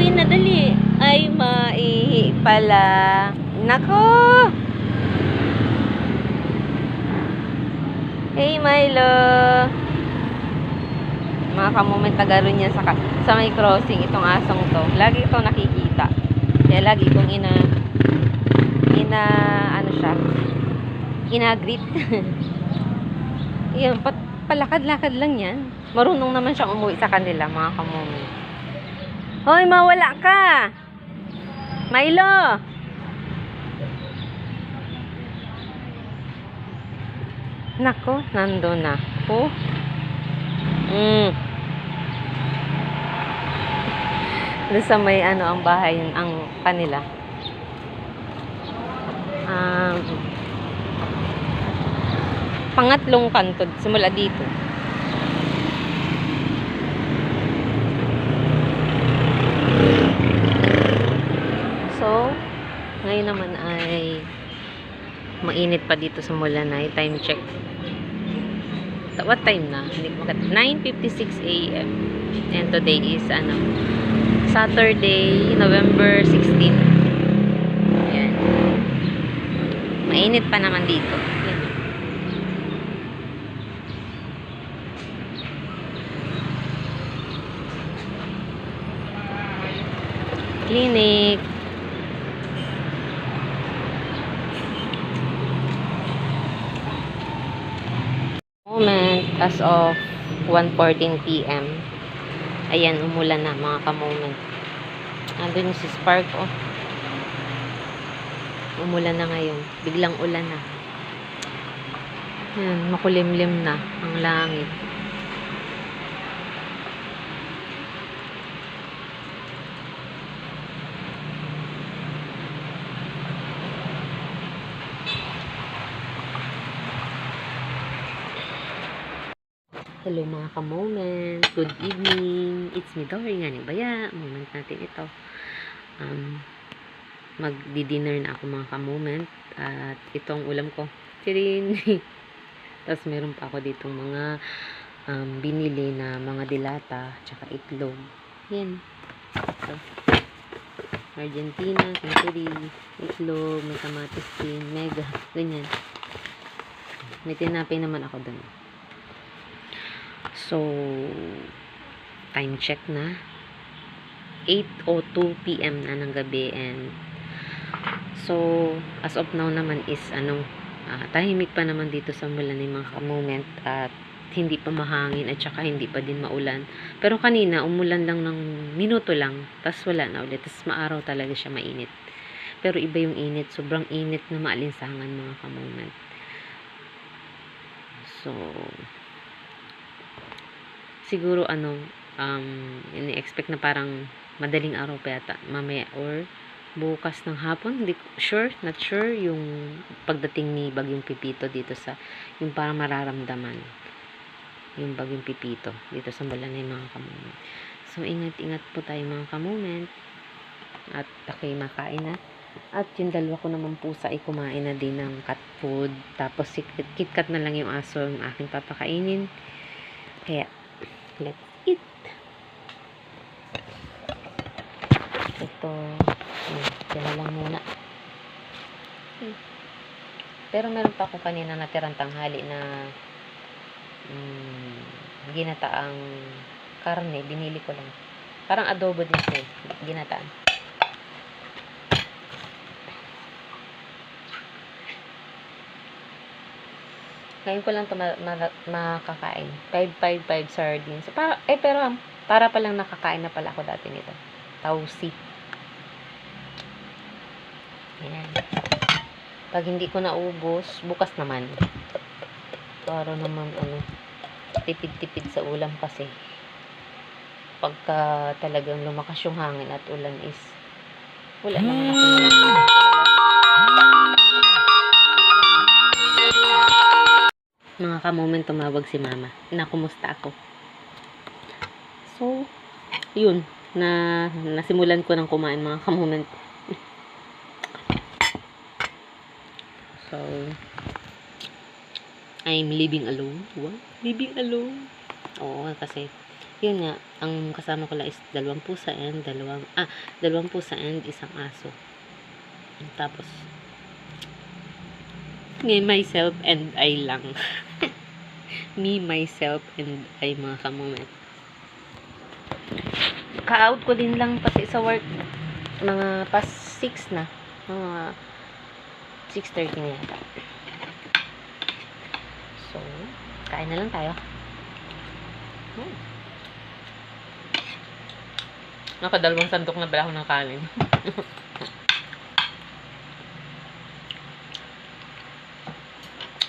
uwi na dali. Ay, maihi pala. Nako! Hey, Milo! Mga kamoment tagaroon niya sa may crossing itong asong to. Lagi itong nakikita. Kaya lagi kong ano siya, ina-greet. Yan, palakad-lakad lang yan. Marunong naman siyang umuwi sa kanila, mga kamoment. Hoy, mawala ka! Milo! Nako, nandun na. Oh. Doon sa may ano ang bahay yun, ang kanila. Pangatlong kanto simula dito. So, ngayon naman ay mainit pa dito sa Mulanay. Time check. What time na? 9:56 AM. And today is Saturday, November 16. Ayan. Mainit pa naman dito. Ayan. Clinic. Moment as of 1:14 PM. Ayan, umulan na mga ka-moment. Andun si Spark, oh. Umulan na ngayon. Biglang ulan na. Ayan, makulimlim na ang langit. Hello mga ka-moment. Good evening. It's me, Dory nga ni Baya. Moment natin ito. Magdi-dinner na ako mga ka-moment. At itong ulam ko. Tirin! Tapos meron pa ako ditong mga binili na mga dilata. Tsaka itlog. Yan. So, Argentina, century, itlog, may kamatis din, mega. Ganyan. May tinapay naman ako doon. So, time check na. 8:02 PM na ng gabi. And so, as of now naman is tahimik pa naman dito sa Mulanay mga ka-moment. At hindi pa mahangin at saka hindi pa din maulan. Pero kanina, umulan lang ng minuto lang. Tas wala na ulit. Tas maaraw talaga siya, mainit. Pero iba yung init. Sobrang init na maalinsangan mga ka-moment. So, siguro ini-expect na parang madaling araw pa yata mamaya or bukas ng hapon, hindi not sure yung pagdating ni Bagyong Pipito dito sa yung parang mararamdaman yung Bagyong Pipito dito sa Mulanay mga ka-moment. So ingat-ingat po tayo mga ka-moment at ako'y makain na at yung dalawa ko naman pusa ay kumain na din ng cat food, tapos KitKat na lang yung aso yung aking papakainin. Kaya let's eat. Ito, sila lang muna. Pero meron pa ako kanina natirang tanghali na ginataang karne. Binili ko lang. Parang adobo din siya. Ginataan. Ngayon ko lang ito makakain. 555 sardines. Pero para palang nakakain na pala ako dati nito. Tausi. Ayan. Pag hindi ko naubos, bukas naman. Para naman tipid-tipid sa ulam kasi. Pagka talagang lumakas yung hangin at ulan is wala naman ako mga ka-moment, tumawag si mama na kumusta ako. So, yun, nasimulan ko ng kumain mga ka-moment. So, I'm living alone. What? Living alone? Oo, kasi Yun nga, ang kasama ko lang is 2 pusa and 2 pusa and 1 aso. Tapos, myself and I lang. Me, myself, and I, mga kamoment. Ka-out ko din lang pati sa work. Mga past 6 na. Mga 6:30 na yata. So, kain na lang tayo. Nakadalawang sandok na bala ako ng kanin.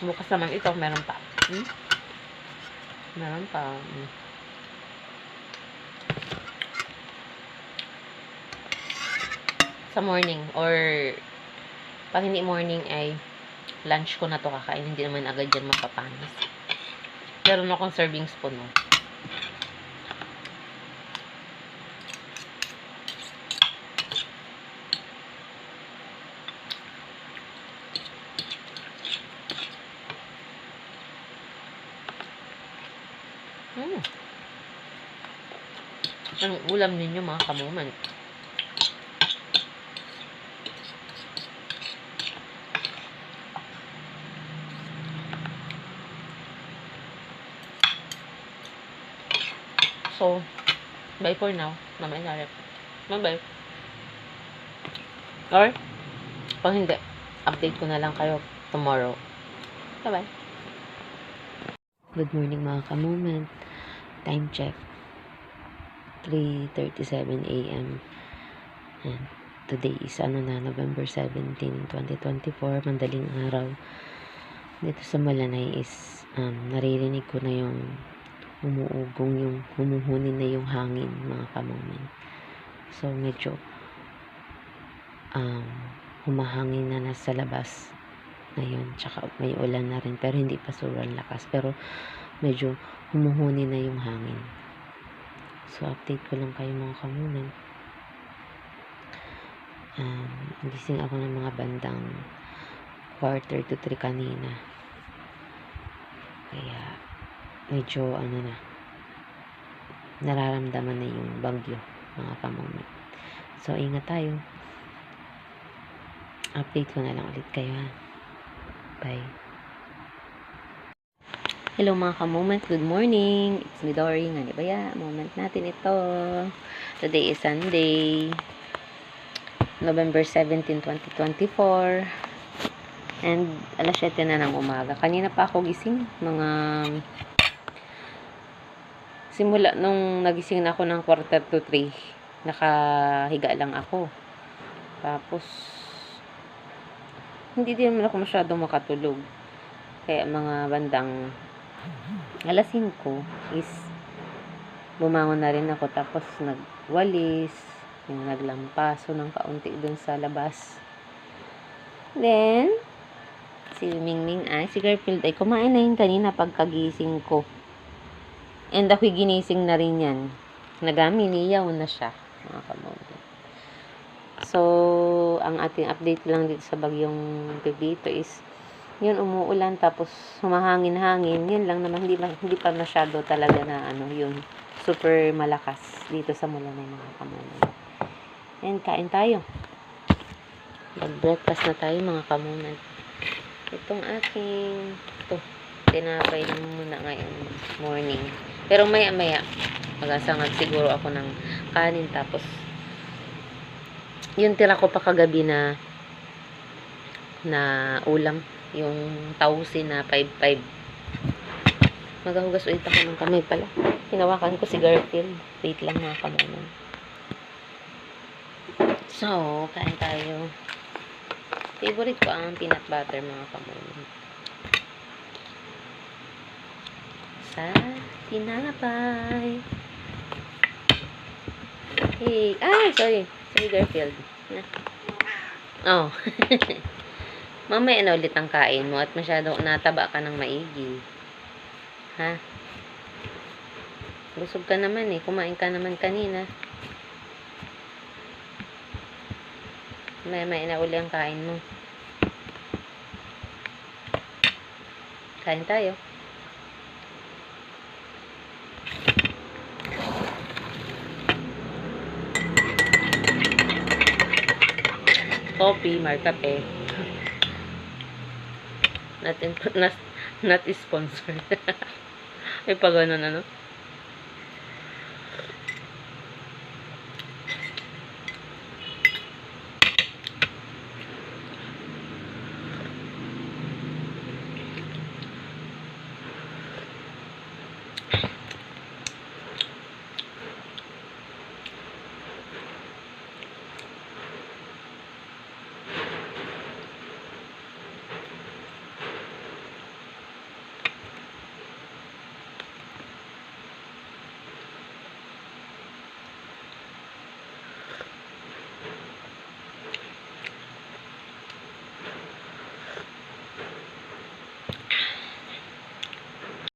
Bukas naman ito, meron pa. Meron pa. Sa morning or pag hindi morning ay lunch ko na to kakain. Hindi naman agad yan mapapanis. Meron akong serving spoon, no? Ang ulam ninyo, mga kamoman. So, bye for now. Mamaya narip. Bye-bye. Or, pag hindi, update ko na lang kayo tomorrow. Bye-bye. Good morning, mga kamoman. Time check. 3:37 a.m. And today is November 17, 2024, mandaling araw. Dito sa Malanay is naririnig ko na yung umuugong, yung humuhunin na yung hangin, mga kamomen. So medyo humahangin na nasa labas ngayon, tsaka may ulan na rin, pero hindi pa sobrang lakas, pero medyo humuhunin na yung hangin. So, update ko lang kayo, mga kamomen. Gising ako ng mga bandang 2:45 kanina. Kaya, medyo, nararamdaman na yung bagyo, mga kamomen. So, ingat tayo. Update ko na lang ulit kayo, ha. Bye. Hello, mga ka-moment. Good morning. It's me, Dory. Nalibaya. Moment natin ito. Today is Sunday, November 17, 2024. And alas 7 na ng umaga. Kanina pa ako gising. Simula nung nagising na ako ng 2:45, nakahiga lang ako. Tapos, hindi din naman ako masyadong makatulog. Kaya mga bandang alas 5 is bumangon na rin ako, tapos nagwalis, yung naglampaso ng kaunti dun sa labas. Then si Mingming si Garfield ay kumain na yun kanina pagkagising ko, and ako'y ginising na rin yan. Nagaminiyaw na siya, mga kamote. So ang ating update lang dito sa bagyong Pepito is yun, umuulan, tapos humahangin-hangin. Yun lang naman, hindi pa masyado talaga na yung super malakas dito sa Malanay, mga kamomen. And kain tayo. Mag-breakfast na tayo, mga kamomen. Itong aking tinapay lang muna ngayong morning. Pero maya-maya magasangag siguro ako ng kanin, tapos yung tira ko pa kagabi na ulam, yung tausin na 5-5. Magahugas ulit ako ng kamay pala. Hinawakan ko si Garfield. Wait lang, mga kamomen. So, kain tayo. Favorite ko ang peanut butter, mga kamomen. Sa tinapay. Hey. Sorry. Sorry, Garfield. Oh. Mamaya na ulit ang kain mo at masyado nataba ka ng maigi. Ha? Busog ka naman eh. Kumain ka naman kanina. Mamaya na ulit ang kain mo. Kain tayo. Coffee, Marcape. Not, not sponsored. Ay, pa ganun, ano?